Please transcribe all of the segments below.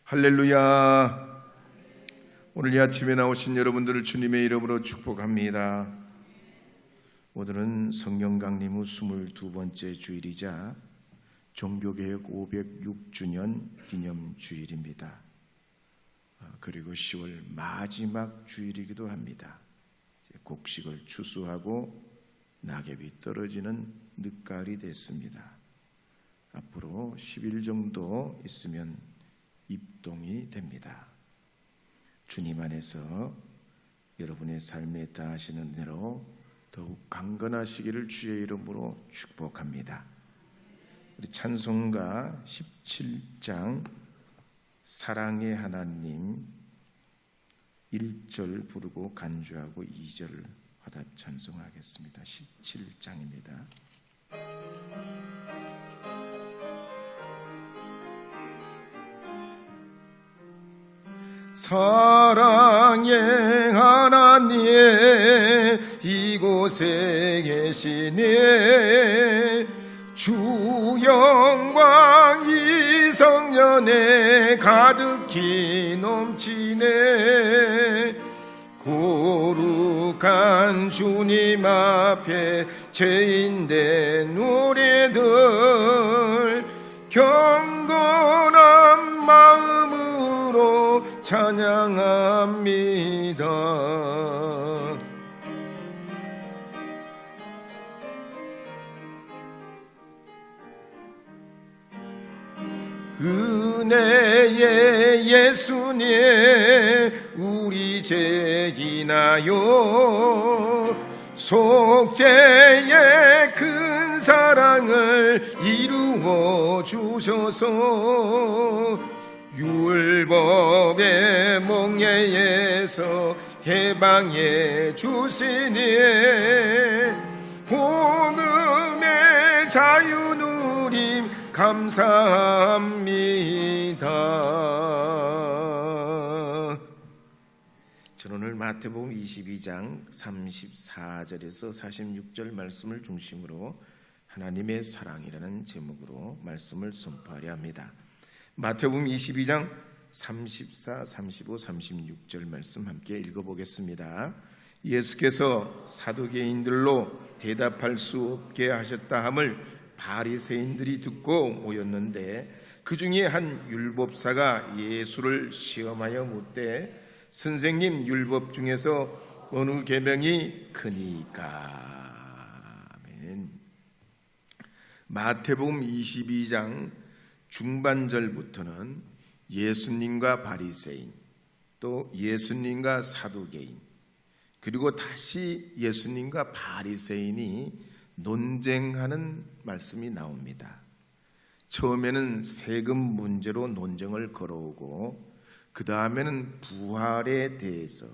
할렐루야. 오늘 이 아침에 나오신 여러분들을 주님의 이름으로 축복합니다. 오늘은 성령 강림 후 22번째 주일이자 종교개혁 506주년 기념주일입니다. 그리고 10월 마지막 주일이기도 합니다. 곡식을 추수하고 낙엽이 떨어지는 늦가을이 됐습니다. 앞으로 10일 정도 있으면 입동이 됩니다. 주님 안에서 여러분의 삶에 다하시는 은혜로 더욱 강건하시기를 주의 이름으로 축복합니다. 우리 찬송가 17장 사랑의 하나님 1절 부르고 간주하고 2절 화답 찬송하겠습니다. 17장입니다. 사랑의 하나님 이곳에 계시네. 주 영광 이 성전에 가득히 넘치네. 거룩한 주님 앞에 죄인된 우리들 경건한 마음으로 찬양합니다. 은혜의 예수님 우리 죄인하여 속죄의 큰 사랑을 이루어 주셔서 율법의 몽예에서 해방해 주시니 복음의 자유 누림 감사합니다. 저는 오늘 마태복음 22장 34절에서 46절 말씀을 중심으로 하나님의 사랑이라는 제목으로 말씀을 선포하려 합니다. 마태복음 22장 34, 35, 36절 말씀 함께 읽어보겠습니다. 예수께서 사두개인들로 대답할 수 없게 하셨다 함을 바리새인들이 듣고 모였는데 그 중에 한 율법사가 예수를 시험하여 묻되 선생님, 율법 중에서 어느 계명이 크니까? 아멘. 마태복음 22장 중반절부터는 예수님과 바리새인, 또 예수님과 사두개인, 그리고 다시 예수님과 바리새인이 논쟁하는 말씀이 나옵니다. 처음에는 세금 문제로 논쟁을 걸어오고 그 다음에는 부활에 대해서,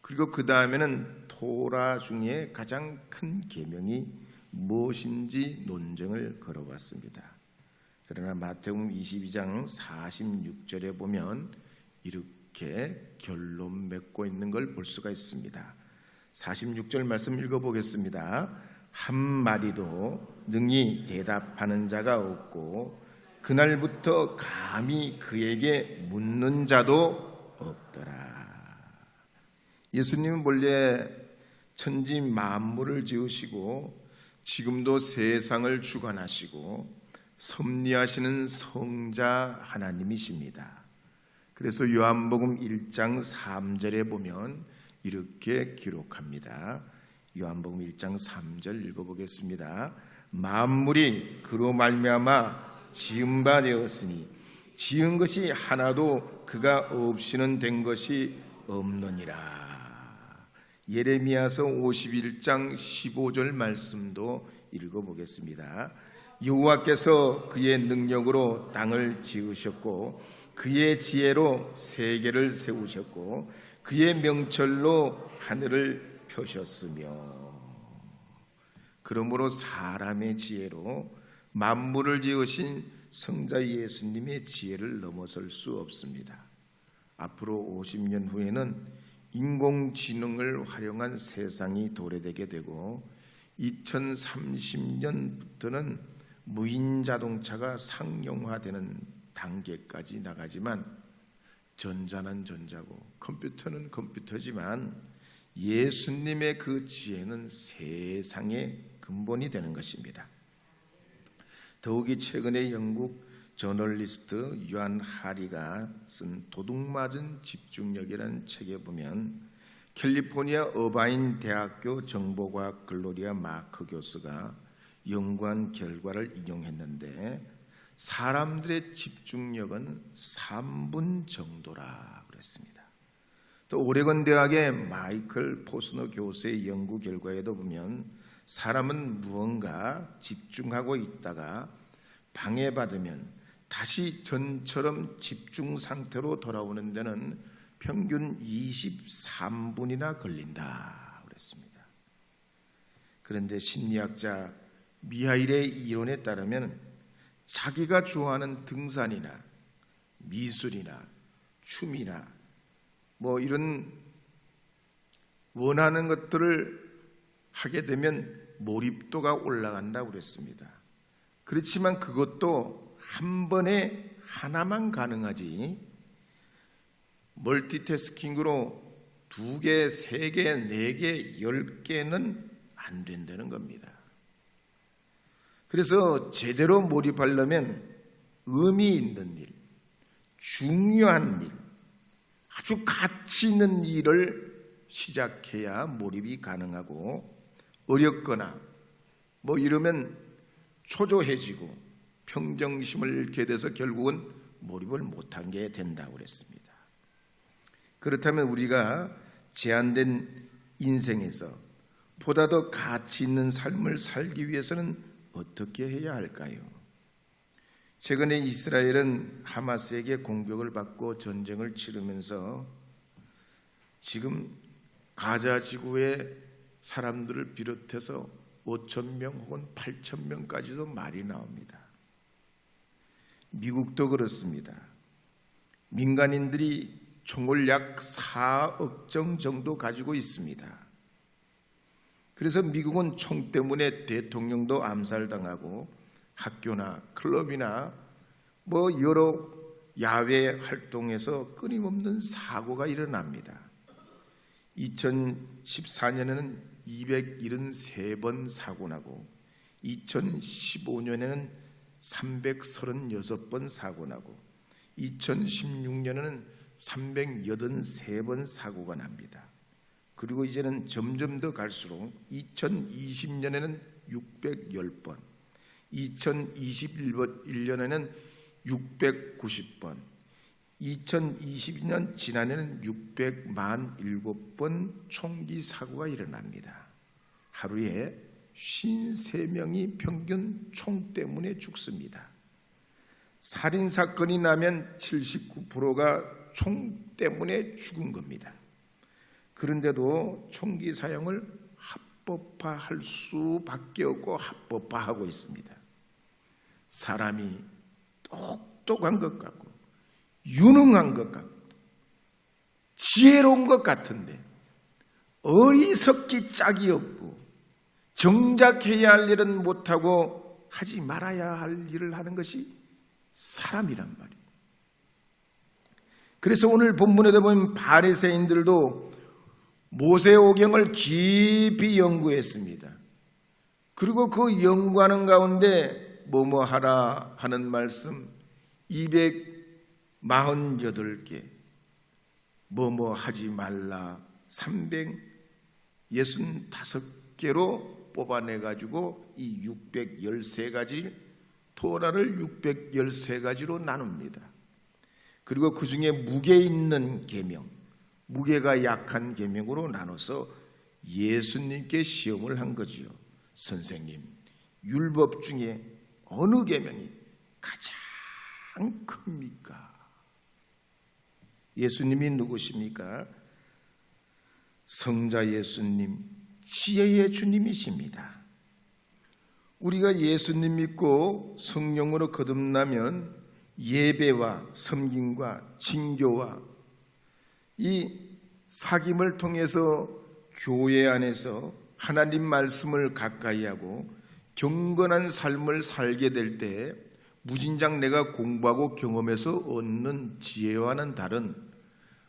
그리고 그 다음에는 토라 중에 가장 큰 계명이 무엇인지 논쟁을 걸어왔습니다. 그러나 마태복음 22장 46절에 보면 이렇게 결론 맺고 있는 걸 볼 수가 있습니다. 46절 말씀 읽어보겠습니다. 한마디도 능히 대답하는 자가 없고 그날부터 감히 그에게 묻는 자도 없더라. 예수님은 본래 천지 만물을 지으시고 지금도 세상을 주관하시고 섭리하시는 성자 하나님이십니다. 그래서 요한복음 1장 3절에 보면 이렇게 기록합니다. 요한복음 1장 3절 읽어보겠습니다. 만물이 그로 말미암아 지은 바 되었으니 지은 것이 하나도 그가 없이는 된 것이 없느니라. 예레미야서 51장 15절 말씀도 읽어보겠습니다. 여호와께서 그의 능력으로 땅을 지으셨고 그의 지혜로 세계를 세우셨고 그의 명철로 하늘을 펴셨으며, 그러므로 사람의 지혜로 만물을 지으신 성자 예수님의 지혜를 넘어설 수 없습니다. 앞으로 50년 후에는 인공지능을 활용한 세상이 도래되게 되고 2030년부터는 무인 자동차가 상용화되는 단계까지 나가지만 전자는 전자고 컴퓨터는 컴퓨터지만 예수님의 그 지혜는 세상의 근본이 되는 것입니다. 더욱이 최근에 영국 저널리스트 유한 하리가 쓴 도둑맞은 집중력이라는 책에 보면 캘리포니아 어바인 대학교 정보과학 글로리아 마크 교수가 연구한 결과를 인용했는데 사람들의 집중력은 3분 정도라 그랬습니다. 또 오레곤 대학의 마이클 포스너 교수의 연구 결과에도 보면 사람은 무언가 집중하고 있다가 방해받으면 다시 전처럼 집중 상태로 돌아오는 데는 평균 23분이나 걸린다 그랬습니다. 그런데 심리학자 미하일의 이론에 따르면 자기가 좋아하는 등산이나 미술이나 춤이나 이런 원하는 것들을 하게 되면 몰입도가 올라간다고 그랬습니다. 그렇지만 그것도 한 번에 하나만 가능하지 멀티태스킹으로 2개, 3개, 4개, 10개는 안 된다는 겁니다. 그래서 제대로 몰입하려면 의미 있는 일, 중요한 일, 아주 가치 있는 일을 시작해야 몰입이 가능하고 어렵거나 이러면 초조해지고 평정심을 잃게 돼서 결국은 몰입을 못한 게 된다고 그랬습니다. 그렇다면 우리가 제한된 인생에서 보다 더 가치 있는 삶을 살기 위해서는 어떻게 해야 할까요? 최근에 이스라엘은 하마스에게 공격을 받고 전쟁을 치르면서 지금 가자 지구의 사람들을 비롯해서 5,000명 혹은 8,000명까지도 말이 나옵니다. 미국도 그렇습니다. 민간인들이 총을 약 4억 정 정도 가지고 있습니다. 그래서 미국은 총 때문에 대통령도 암살당하고 학교나 클럽이나 여러 야외 활동에서 끊임없는 사고가 일어납니다. 2014년에는 273번 사고나고 2015년에는 336번 사고나고 2016년에는 383번 사고가 납니다. 그리고 이제는 점점 더 갈수록 2020년에는 610번, 2021년에는 690번, 2022년 지난해는 647번 총기 사고가 일어납니다. 하루에 53명이 평균 총 때문에 죽습니다. 살인사건이 나면 79%가 총 때문에 죽은 겁니다. 그런데도 총기 사용을 합법화할 수밖에 없고 합법화하고 있습니다. 사람이 똑똑한 것 같고 유능한 것 같고 지혜로운 것 같은데 어리석기 짝이 없고 정작 해야 할 일은 못하고 하지 말아야 할 일을 하는 것이 사람이란 말이에요. 그래서 오늘 본문에도 보면 바리새인들도 모세오경을 깊이 연구했습니다. 그리고 그 연구하는 가운데 뭐뭐 하라 하는 말씀 248개, 뭐뭐 하지 말라 365개로 뽑아내가지고 이 613가지 토라를 613가지로 나눕니다. 그리고 그 중에 무게 있는 계명, 무게가 약한 계명으로 나눠서 예수님께 시험을 한 거지요. 선생님, 율법 중에 어느 계명이 가장 큽니까? 예수님이 누구십니까? 성자 예수님, 지혜의 주님이십니다. 우리가 예수님 믿고 성령으로 거듭나면 예배와 섬김과 진교와 이 사귐을 통해서 교회 안에서 하나님 말씀을 가까이 하고 경건한 삶을 살게 될 때 무진장 내가 공부하고 경험해서 얻는 지혜와는 다른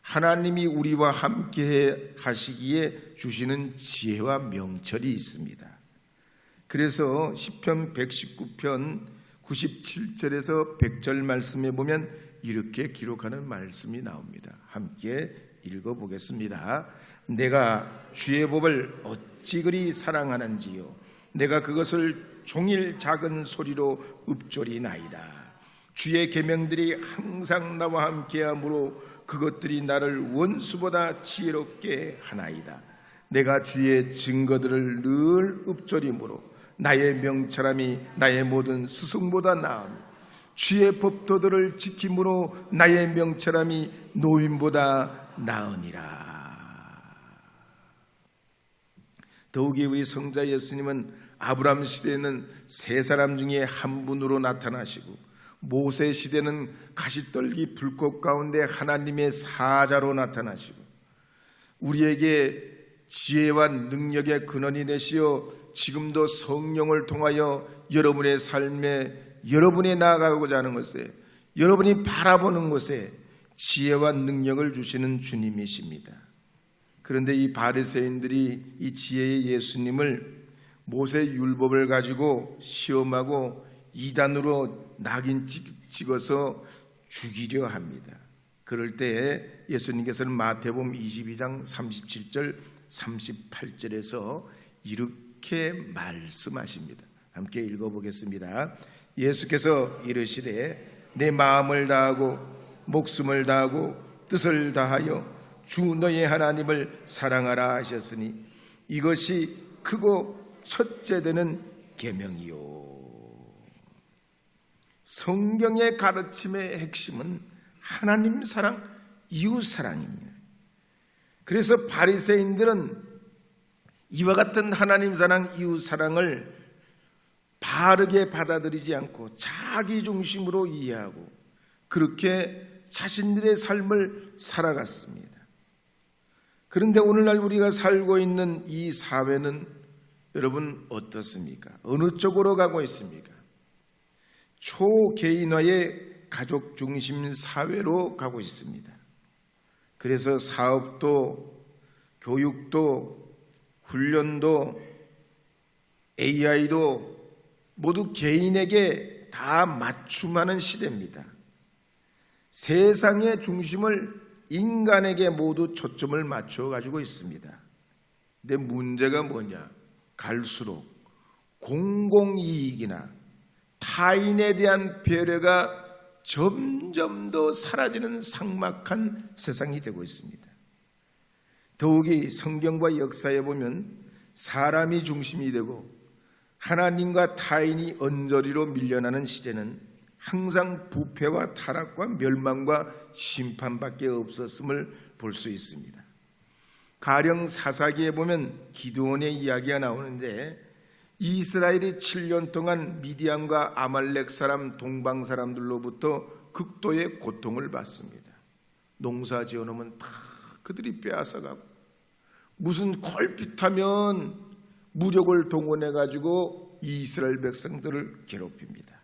하나님이 우리와 함께 하시기에 주시는 지혜와 명철이 있습니다. 그래서 시편 119편 97절에서 100절 말씀에 보면 이렇게 기록하는 말씀이 나옵니다. 함께 읽어보겠습니다. 내가 주의 법을 어찌 그리 사랑하는지요. 내가 그것을 종일 작은 소리로 읊조리나이다. 주의 계명들이 항상 나와 함께하므로 그것들이 나를 원수보다 지혜롭게 하나이다. 내가 주의 증거들을 늘 읊조림으로 나의 명철함이 나의 모든 스승보다 나으며 주의 법도들을 지킴으로 나의 명철함이 노인보다 나으니라. 더욱이 우리 성자 예수님은 아브라함 시대에는 세 사람 중에 한 분으로 나타나시고 모세 시대는 가시떨기 불꽃 가운데 하나님의 사자로 나타나시고 우리에게 지혜와 능력의 근원이 되시어 지금도 성령을 통하여 여러분의 삶에 여러분이 나아가고자 하는 것에 여러분이 바라보는 곳에 지혜와 능력을 주시는 주님이십니다. 그런데 이 바리새인들이 이 지혜의 예수님을 모세 율법을 가지고 시험하고 이단으로 낙인 찍어서 죽이려 합니다. 그럴 때에 예수님께서는 마태복음 22장 37절 38절에서 이렇게 말씀하십니다. 함께 읽어보겠습니다. 예수께서 이르시되 내 마음을 다하고 목숨을 다하고 뜻을 다하여 주 너의 하나님을 사랑하라 하셨으니 이것이 크고 첫째 되는 계명이요. 성경의 가르침의 핵심은 하나님 사랑, 이웃 사랑입니다. 그래서 바리새인들은 이와 같은 하나님 사랑, 이웃 사랑을 바르게 받아들이지 않고 자기 중심으로 이해하고 그렇게 자신들의 삶을 살아갔습니다. 그런데 오늘날 우리가 살고 있는 이 사회는 여러분 어떻습니까? 어느 쪽으로 가고 있습니까? 초개인화의 가족 중심 사회로 가고 있습니다. 그래서 사업도 교육도 훈련도 AI도 모두 개인에게 다 맞춤하는 시대입니다. 세상의 중심을 인간에게 모두 초점을 맞춰 가지고 있습니다. 근데 문제가 뭐냐? 갈수록 공공이익이나 타인에 대한 배려가 점점 더 사라지는 삭막한 세상이 되고 있습니다. 더욱이 성경과 역사에 보면 사람이 중심이 되고 하나님과 타인이 언저리로 밀려나는 시대는 항상 부패와 타락과 멸망과 심판밖에 없었음을 볼 수 있습니다. 가령 사사기에 보면 기드온의 이야기가 나오는데 이스라엘이 7년 동안 미디안과 아말렉 사람, 동방 사람들로부터 극도의 고통을 받습니다. 농사 지어놓으면 다 그들이 빼앗아가고 무슨 걸핏하면 무력을 동원해가지고 이스라엘 백성들을 괴롭힙니다.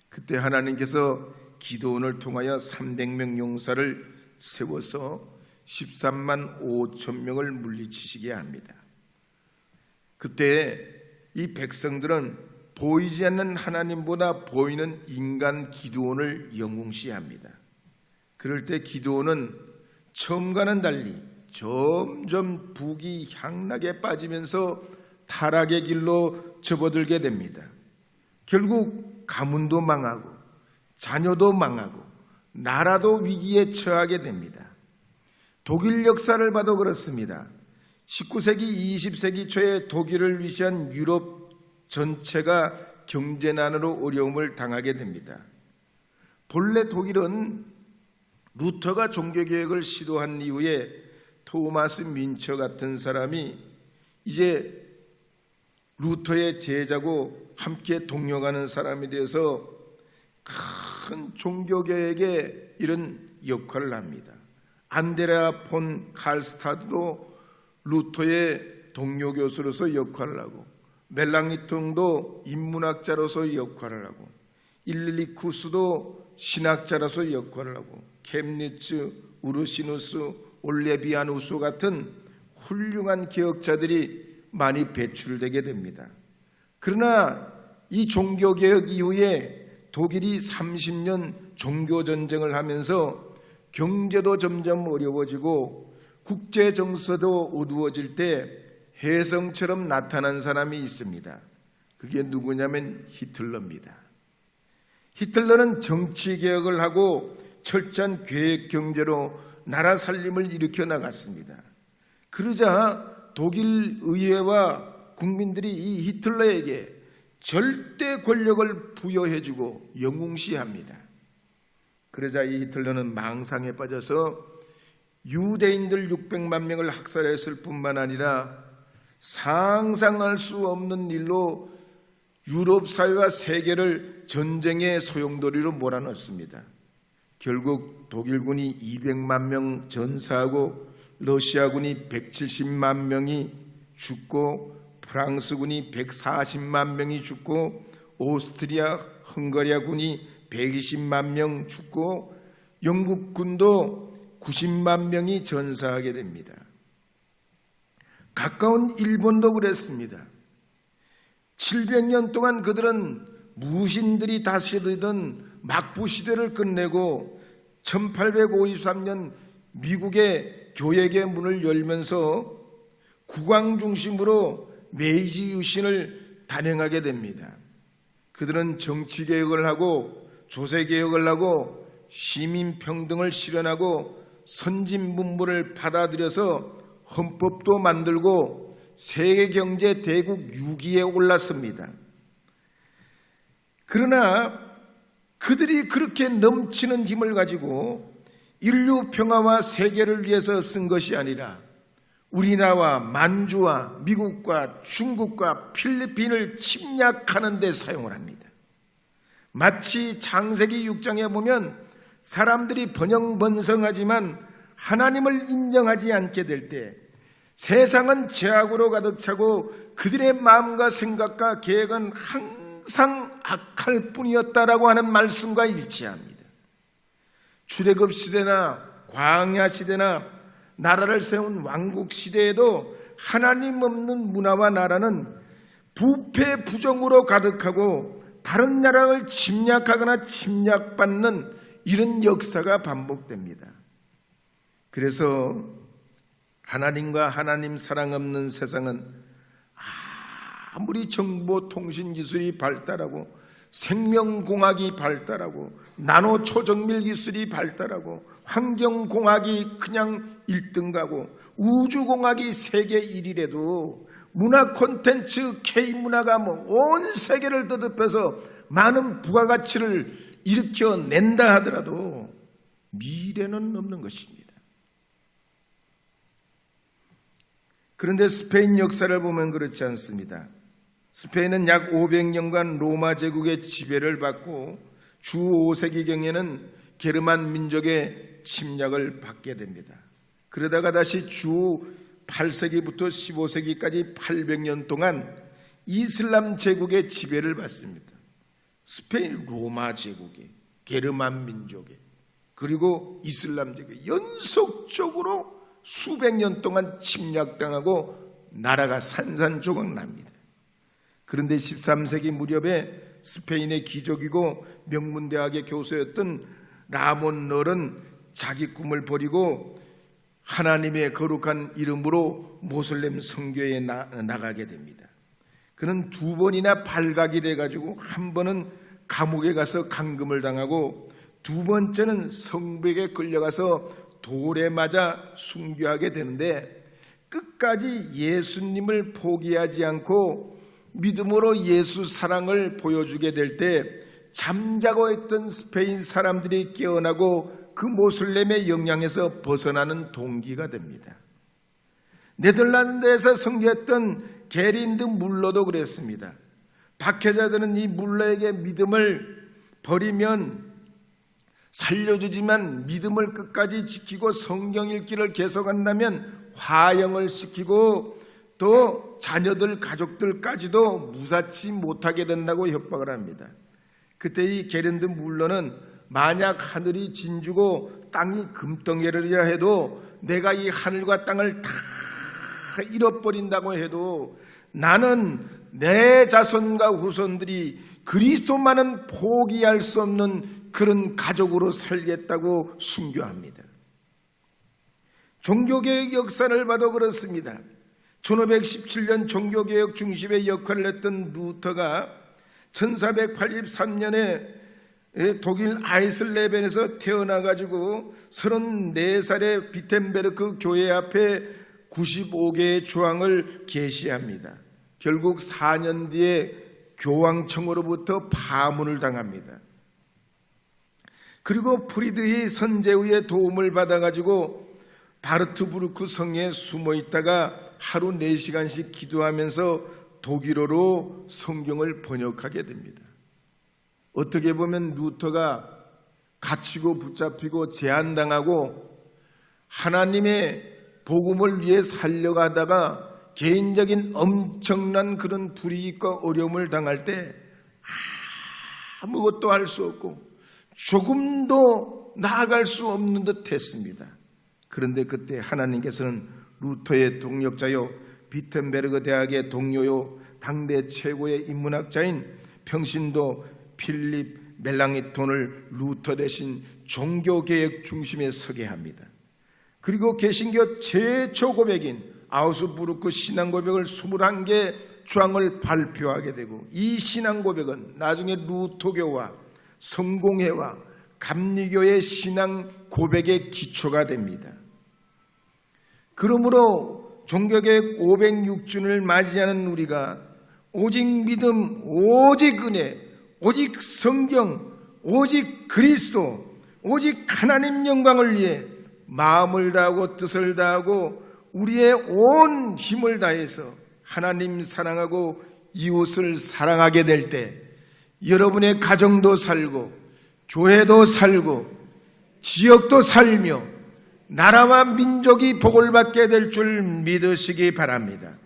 그때 하나님께서 기드온을 통하여 300명 용사를 세워서 13만 5천 명을 물리치시게 합니다. 그때 이 백성들은 보이지 않는 하나님보다 보이는 인간 기드온을 영웅시합니다. 그럴 때 기드온은 처음과는 달리 점점 부귀 향락에 빠지면서 타락의 길로 접어들게 됩니다. 결국 가문도 망하고 자녀도 망하고 나라도 위기에 처하게 됩니다. 독일 역사를 봐도 그렇습니다. 19세기, 20세기 초에 독일을 위시한 유럽 전체가 경제난으로 어려움을 당하게 됩니다. 본래 독일은 루터가 종교개혁을 시도한 이후에 토마스 민처 같은 사람이 이제 루터의 제자고 함께 동역하는 사람이 되어서 큰 종교개혁에 이런 역할을 합니다. 안데레아 폰 칼스타드도 루터의 동료 교수로서 역할을 하고 멜랑이통도 인문학자로서 역할을 하고 일리쿠스도 신학자로서 역할을 하고 켐니츠, 우르시누스, 올레비아누스 같은 훌륭한 개혁자들이 많이 배출되게 됩니다. 그러나 이 종교개혁 이후에 독일이 30년 종교전쟁을 하면서 경제도 점점 어려워지고 국제정서도 어두워질 때 혜성처럼 나타난 사람이 있습니다. 그게 누구냐면 히틀러입니다. 히틀러는 정치개혁을 하고 철저한 계획 경제로 나라 살림을 일으켜 나갔습니다. 그러자 독일 의회와 국민들이 이 히틀러에게 절대 권력을 부여해주고 영웅시합니다. 그러자 이 히틀러는 망상에 빠져서 유대인들 600만 명을 학살했을 뿐만 아니라 상상할 수 없는 일로 유럽 사회와 세계를 전쟁의 소용돌이로 몰아넣습니다. 결국 독일군이 200만 명 전사하고 러시아군이 170만 명이 죽고 프랑스군이 140만 명이 죽고 오스트리아, 헝가리아군이 120만 명 죽고 영국군도 90만 명이 전사하게 됩니다. 가까운 일본도 그랬습니다. 700년 동안 그들은 무신들이 다스리던 막부시대를 끝내고 1853년 미국의 교역의 문을 열면서 국왕 중심으로 메이지 유신을 단행하게 됩니다. 그들은 정치개혁을 하고 조세개혁을 하고 시민평등을 실현하고 선진문물을 받아들여서 헌법도 만들고 세계경제 대국 6위에 올랐습니다. 그러나 그들이 그렇게 넘치는 힘을 가지고 인류 평화와 세계를 위해서 쓴 것이 아니라 우리나라와 만주와 미국과 중국과 필리핀을 침략하는 데 사용을 합니다. 마치 창세기 6장에 보면 사람들이 번영번성하지만 하나님을 인정하지 않게 될 때 세상은 죄악으로 가득 차고 그들의 마음과 생각과 계획은 항상 악할 뿐이었다라고 하는 말씀과 일치합니다. 출애굽 시대나 광야 시대나 나라를 세운 왕국 시대에도 하나님 없는 문화와 나라는 부패 부정으로 가득하고 다른 나라를 침략하거나 침략받는 이런 역사가 반복됩니다. 그래서 하나님과 하나님 사랑 없는 세상은 아무리 정보통신기술이 발달하고 생명공학이 발달하고 나노초정밀 기술이 발달하고 환경공학이 그냥 1등 가고 우주공학이 세계 1위래도 문화 콘텐츠 K문화가 온 세계를 더듬어서 많은 부가가치를 일으켜낸다 하더라도 미래는 없는 것입니다. 그런데 스페인 역사를 보면 그렇지 않습니다. 스페인은 약 500년간 로마 제국의 지배를 받고 주 5세기경에는 게르만 민족의 침략을 받게 됩니다. 그러다가 다시 주 8세기부터 15세기까지 800년 동안 이슬람 제국의 지배를 받습니다. 스페인 로마 제국의 게르만 민족의 그리고 이슬람 제국의 연속적으로 수백 년 동안 침략당하고 나라가 산산조각 납니다. 그런데 13세기 무렵에 스페인의 기족이고 명문대학의 교수였던 라몬 널은 자기 꿈을 버리고 하나님의 거룩한 이름으로 모슬렘 선교에 나가게 됩니다. 그는 2번이나 발각이 돼가지고 한 번은 감옥에 가서 감금을 당하고 2번째는 성벽에 끌려가서 돌에 맞아 순교하게 되는데 끝까지 예수님을 포기하지 않고 믿음으로 예수 사랑을 보여주게 될 때 잠자고 있던 스페인 사람들이 깨어나고 그 모슬렘의 영향에서 벗어나는 동기가 됩니다. 네덜란드에서 선교했던 게린드 물러도 그랬습니다. 박해자들은 이 물러에게 믿음을 버리면 살려주지만 믿음을 끝까지 지키고 성경 읽기를 계속한다면 화형을 시키고 또 자녀들 가족들까지도 무사치 못하게 된다고 협박을 합니다. 그때 이 게린드 물러는 만약 하늘이 진주고 땅이 금덩어리라 해도, 내가 이 하늘과 땅을 다 잃어버린다고 해도 나는 내 자손과 후손들이 그리스도만은 포기할 수 없는 그런 가족으로 살겠다고 순교합니다. 종교개혁 역사를 봐도 그렇습니다. 1517년 종교개혁 중심의 역할을 했던 루터가 1483년에 독일 아이슬레벤에서 태어나가지고 34살의 비텐베르크 교회 앞에 95개의 조항을 계시합니다. 결국 4년 뒤에 교황청으로부터 파문을 당합니다. 그리고 프리드히 선제후의 도움을 받아가지고 바르트부르크 성에 숨어 있다가 하루 4시간씩 기도하면서 독일어로 성경을 번역하게 됩니다. 어떻게 보면 루터가 갇히고 붙잡히고 제한당하고 하나님의 복음을 위해 살려가다가 개인적인 엄청난 그런 불이익과 어려움을 당할 때 아무것도 할 수 없고 조금도 나아갈 수 없는 듯 했습니다. 그런데 그때 하나님께서는 루터의 동력자요, 비텐베르그 대학의 동료요, 당대 최고의 인문학자인 평신도 필립 멜랑이톤을 루터 대신 종교개혁 중심에 서게 합니다. 그리고 개신교 최초 고백인 아우스부르크 신앙고백을 21개 조항을 발표하게 되고, 이 신앙고백은 나중에 루터교와 성공회와 감리교의 신앙고백의 기초가 됩니다. 그러므로 종교개혁 506주년을 맞이하는 우리가 오직 믿음, 오직 은혜, 오직 성경, 오직 그리스도, 오직 하나님 영광을 위해 마음을 다하고 뜻을 다하고 우리의 온 힘을 다해서 하나님 사랑하고 이웃을 사랑하게 될 때 여러분의 가정도 살고 교회도 살고 지역도 살며 나라와 민족이 복을 받게 될 줄 믿으시기 바랍니다.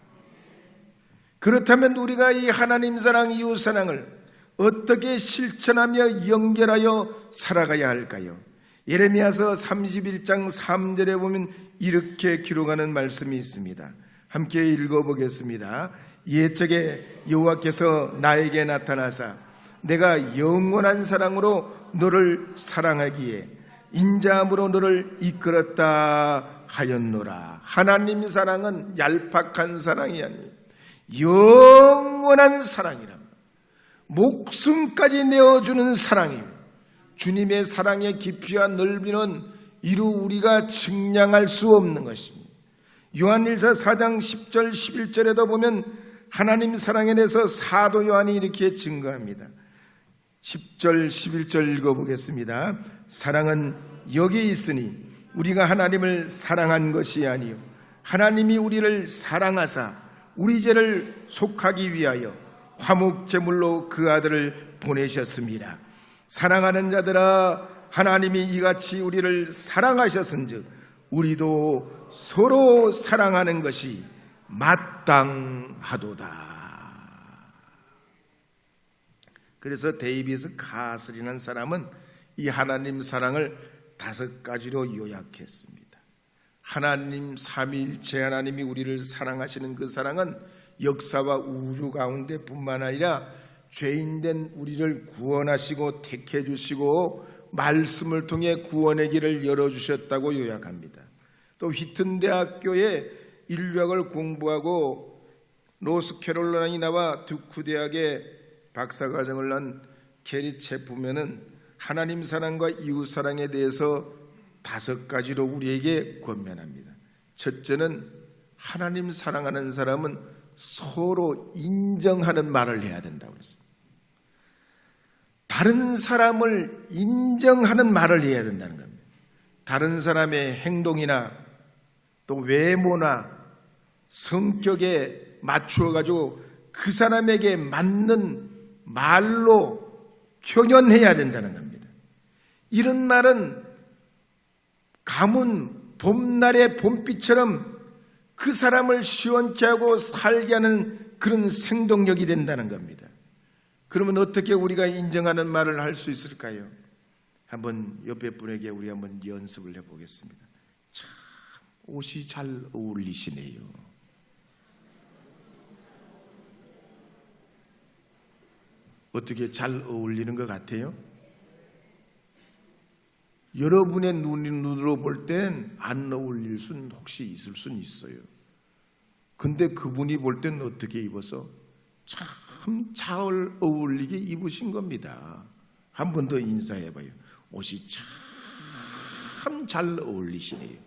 그렇다면 우리가 이 하나님 사랑, 이웃 사랑을 어떻게 실천하며 연결하여 살아가야 할까요? 예레미야서 31장 3절에 보면 이렇게 기록하는 말씀이 있습니다. 함께 읽어보겠습니다. 옛적에 여호와께서 나에게 나타나사 내가 영원한 사랑으로 너를 사랑하기에 인자함으로 너를 이끌었다 하였노라. 하나님 사랑은 얄팍한 사랑이 아니에요. 영원한 사랑이랍니다. 목숨까지 내어주는 사랑입니다. 주님의 사랑의 깊이와 넓이는 이루 우리가 증량할 수 없는 것입니다. 요한일서 4장 10절 11절에도 보면 하나님 사랑에 대해서 사도 요한이 이렇게 증거합니다. 10절 11절 읽어보겠습니다. 사랑은 여기 있으니 우리가 하나님을 사랑한 것이 아니요 하나님이 우리를 사랑하사 우리 죄를 속하기 위하여 화목제물로 그 아들을 보내셨습니다. 사랑하는 자들아, 하나님이 이같이 우리를 사랑하셨은즉 우리도 서로 사랑하는 것이 마땅하도다. 그래서 데이비드 카슬이라는 사람은 이 하나님 사랑을 5가지로 요약했습니다. 하나님 삼위일체 하나님이 우리를 사랑하시는 그 사랑은 역사와 우주 가운데 뿐만 아니라 죄인된 우리를 구원하시고 택해 주시고 말씀을 통해 구원의 길을 열어주셨다고 요약합니다. 또 휘튼 대학교에 인류학을 공부하고 노스캐롤라이나와 듀크 대학의 박사과정을 한 캐리 체프맨은 하나님 사랑과 이웃 사랑에 대해서 5가지로 우리에게 권면합니다. 첫째는 하나님 사랑하는 사람은 서로 인정하는 말을 해야 된다고 했습니다. 다른 사람을 인정하는 말을 해야 된다는 겁니다. 다른 사람의 행동이나 또 외모나 성격에 맞추어 가지고 그 사람에게 맞는 말로 표현해야 된다는 겁니다. 이런 말은 가문 봄날의 봄비처럼 그 사람을 시원케 하고 살게 하는 그런 생동력이 된다는 겁니다. 그러면 어떻게 우리가 인정하는 말을 할 수 있을까요? 한번 옆에 분에게 우리 한번 연습을 해보겠습니다. 참 옷이 잘 어울리시네요. 어떻게 잘 어울리는 것 같아요? 여러분의 눈으로 볼 땐 안 어울릴 수는 혹시 있을 수는 있어요. 근데 그분이 볼 땐 어떻게 입어서 참 잘 어울리게 입으신 겁니다. 한 번 더 인사해봐요. 옷이 참 잘 어울리시네요.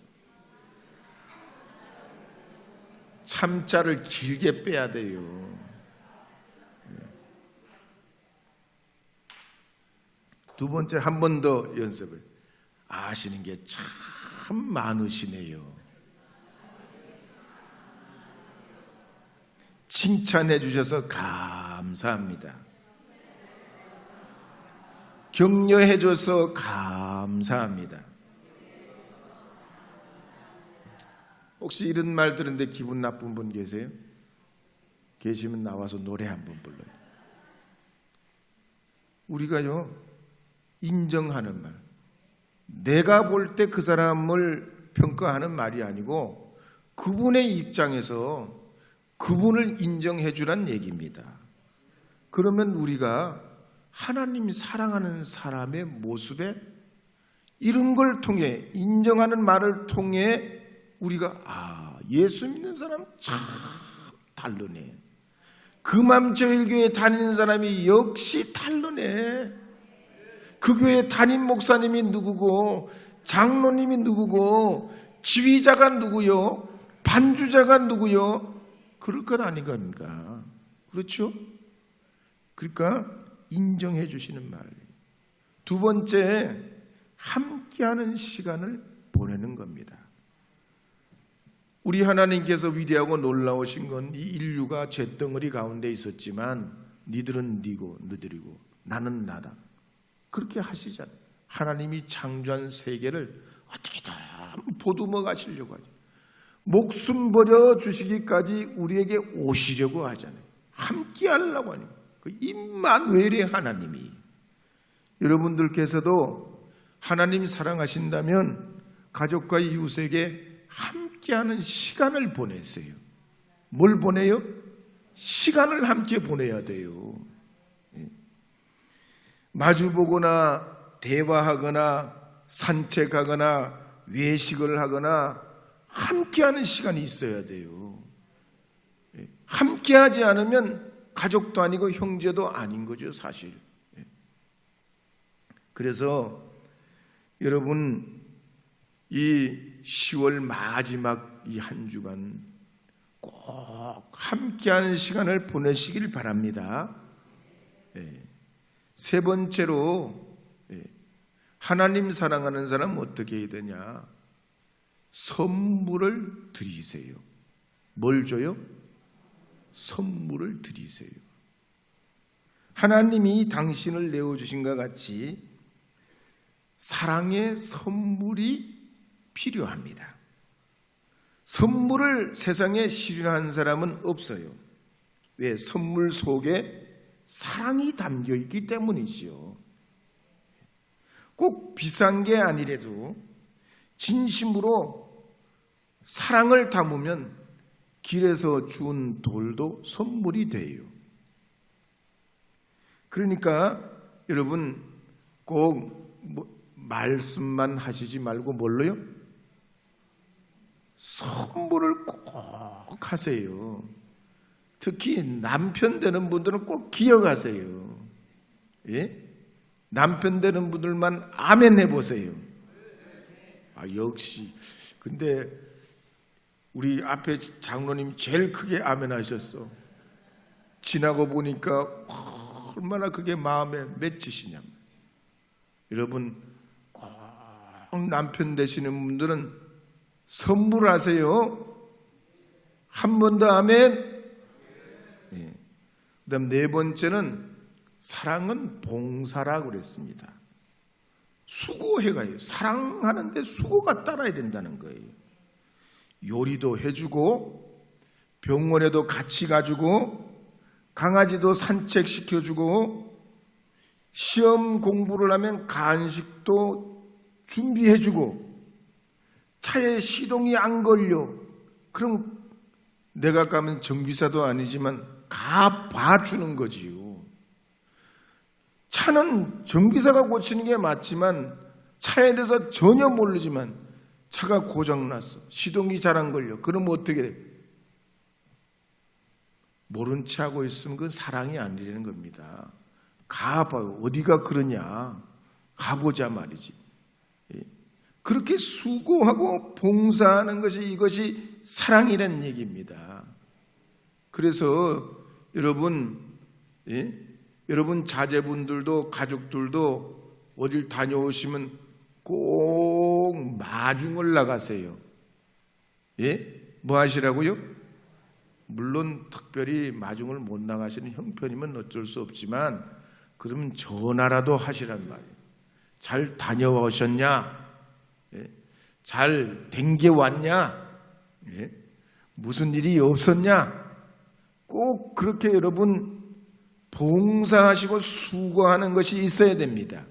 참자를 길게 빼야 돼요. 두 번째 한 번 더 연습을. 아시는 게 참 많으시네요. 칭찬해 주셔서 감사합니다. 격려해 줘서 감사합니다. 혹시 이런 말 들은데 기분 나쁜 분 계세요? 계시면 나와서 노래 한번 불러요. 우리가요, 인정하는 말, 내가 볼 때 그 사람을 평가하는 말이 아니고 그분의 입장에서 그분을 인정해 주란 얘기입니다. 그러면 우리가 하나님이 사랑하는 사람의 모습에 이런 걸 통해, 인정하는 말을 통해 우리가 예수 믿는 사람 참 다르네. 금암제일교회 다니는 사람이 역시 다르네. 그 교회 담임 목사님이 누구고, 장로님이 누구고, 지휘자가 누구요, 반주자가 누구요, 그럴 건 아닌 겁니까? 그렇죠? 그러니까 인정해 주시는 말. 두 번째, 함께하는 시간을 보내는 겁니다. 우리 하나님께서 위대하고 놀라우신 건 이 인류가 잿덩어리 가운데 있었지만 니들은 니고 너들이고 나는 나다. 그렇게 하시잖아요. 하나님이 창조한 세계를 어떻게든 보듬어 가시려고 하죠. 목숨 버려 주시기까지 우리에게 오시려고 하잖아요. 함께 하려고 하니까. 그 임마누엘의 하나님이. 여러분들께서도 하나님 사랑하신다면 가족과 이웃에게 함께하는 시간을 보내세요. 뭘 보내요? 시간을 함께 보내야 돼요. 마주보거나 대화하거나 산책하거나 외식을 하거나 함께하는 시간이 있어야 돼요. 함께하지 않으면 가족도 아니고 형제도 아닌 거죠, 사실. 그래서 여러분 이 10월 마지막 이 한 주간 꼭 함께하는 시간을 보내시길 바랍니다. 세 번째로 하나님 사랑하는 사람은 어떻게 해야 되냐? 선물을 드리세요. 뭘 줘요? 선물을 드리세요. 하나님이 당신을 내어주신 것 같이 사랑의 선물이 필요합니다. 선물을 세상에 싫어하는 사람은 없어요. 왜? 선물 속에 사랑이 담겨 있기 때문이지요. 꼭 비싼 게 아니래도 진심으로 사랑을 담으면 길에서 주운 돌도 선물이 돼요. 그러니까 여러분 꼭 말씀만 하시지 말고 뭘로요? 선물을 꼭 하세요. 특히 남편 되는 분들은 꼭 기억하세요. 예? 남편 되는 분들만 아멘 해보세요. 역시. 근데 우리 앞에 장로님이 제일 크게 아멘 하셨어. 지나고 보니까 얼마나 그게 마음에 맺히시냐. 여러분 꼭 남편 되시는 분들은 선물하세요. 한 번 더 아멘. 그다음 네 번째는 사랑은 봉사라고 그랬습니다. 수고해가요. 사랑하는데 수고가 따라야 된다는 거예요. 요리도 해주고 병원에도 같이 가주고 강아지도 산책시켜주고 시험 공부를 하면 간식도 준비해주고 차에 시동이 안 걸려. 그럼 내가 가면 정비사도 아니지만 가 봐주는 거지요. 차는 정비사가 고치는 게 맞지만 차에 대해서 전혀 모르지만 차가 고장났어. 시동이 잘 안 걸려. 그러면 어떻게 돼? 모른 체 하고 있으면 그건 사랑이 아니라는 겁니다. 가봐요. 어디가 그러냐. 가보자 말이지. 그렇게 수고하고 봉사하는 것이 이것이 사랑이라는 얘기입니다. 그래서 여러분 자제분들도 가족들도 어딜 다녀오시면 꼭 마중을 나가세요. 뭐 하시라고요? 물론 특별히 마중을 못 나가시는 형편이면 어쩔 수 없지만 그러면 전화라도 하시란 말이에요. 잘 다녀오셨냐? 잘 댕겨왔냐? 무슨 일이 없었냐? 꼭 그렇게 여러분 봉사하시고 수고하는 것이 있어야 됩니다.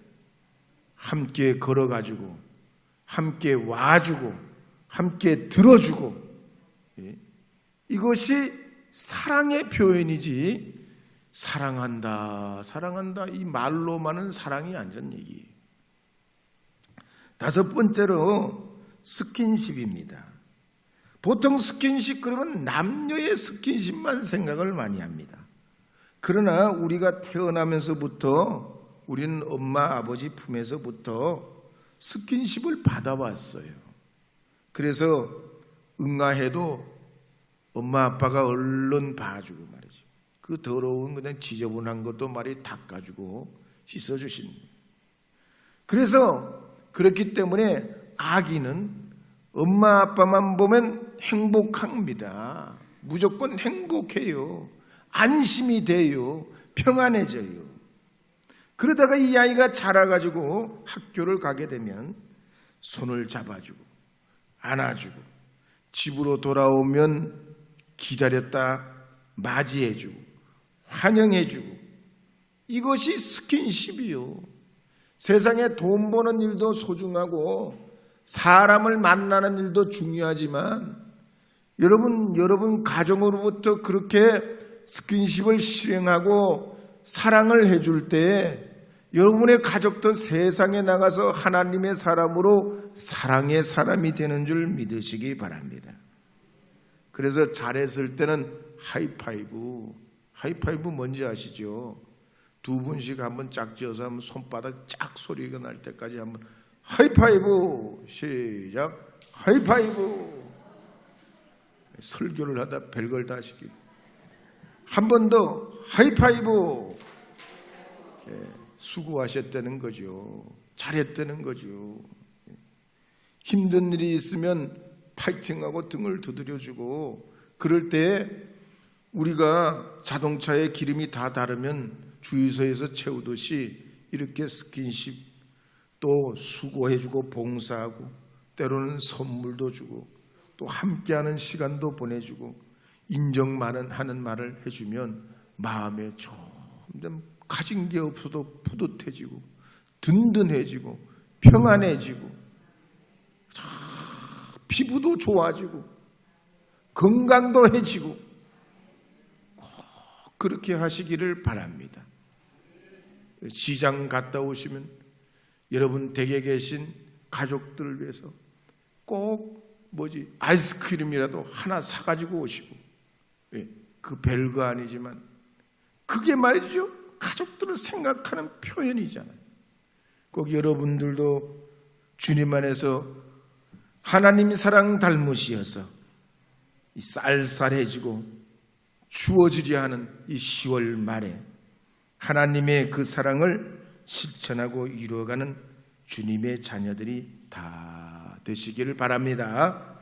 함께 걸어가지고 함께 와주고 함께 들어주고 이것이 사랑의 표현이지 사랑한다 이 말로만은 사랑이 아니란 얘기예요. 다섯 번째로 스킨십입니다. 보통 스킨십 그러면 남녀의 스킨십만 생각을 많이 합니다. 그러나 우리가 태어나면서부터 우리는 엄마 아버지 품에서부터 스킨십을 받아왔어요. 그래서 응아해도 엄마 아빠가 얼른 봐주고 말이죠. 그 더러운 그냥 지저분한 것도 말이 닦아주고 씻어주신. 그래서 그렇기 때문에 아기는 엄마 아빠만 보면 행복합니다. 무조건 행복해요. 안심이 돼요. 평안해져요. 그러다가 이 아이가 자라가지고 학교를 가게 되면 손을 잡아주고 안아주고 집으로 돌아오면 기다렸다 맞이해주고 환영해주고 이것이 스킨십이요. 세상에 돈 버는 일도 소중하고 사람을 만나는 일도 중요하지만 여러분 가정으로부터 그렇게 스킨십을 실행하고 사랑을 해줄 때 여러분의 가족도 세상에 나가서 하나님의 사람으로 사랑의 사람이 되는 줄 믿으시기 바랍니다. 그래서 잘했을 때는 하이파이브 뭔지 아시죠? 두 분씩 한번 짝지어서 한번 손바닥 짝 소리가 날 때까지 한번 하이파이브 시작 하이파이브. 설교를 하다 별걸 다 시키고 한 번 더 하이파이브. 수고하셨다는 거죠. 잘했다는 거죠. 힘든 일이 있으면 파이팅하고 등을 두드려주고 그럴 때 우리가 자동차에 기름이 다 다르면 주유소에서 채우듯이 이렇게 스킨십 또 수고해주고 봉사하고 때로는 선물도 주고 또 함께하는 시간도 보내주고 인정하는 말을 해주면 마음에 점점 가진 게 없어도 뿌듯해지고 든든해지고 평안해지고 피부도 좋아지고 건강도 해지고 꼭 그렇게 하시기를 바랍니다. 시장 갔다 오시면 여러분 댁에 계신 가족들을 위해서 꼭 아이스크림이라도 하나 사가지고 오시고 그 별거 아니지만 그게 말이죠. 가족들을 생각하는 표현이잖아요. 꼭 여러분들도 주님 안에서 하나님이 사랑 닮으시어서 쌀쌀해지고 주어지려 하는 이 10월 말에 하나님의 그 사랑을 실천하고 이루어가는 주님의 자녀들이 다 되시기를 바랍니다.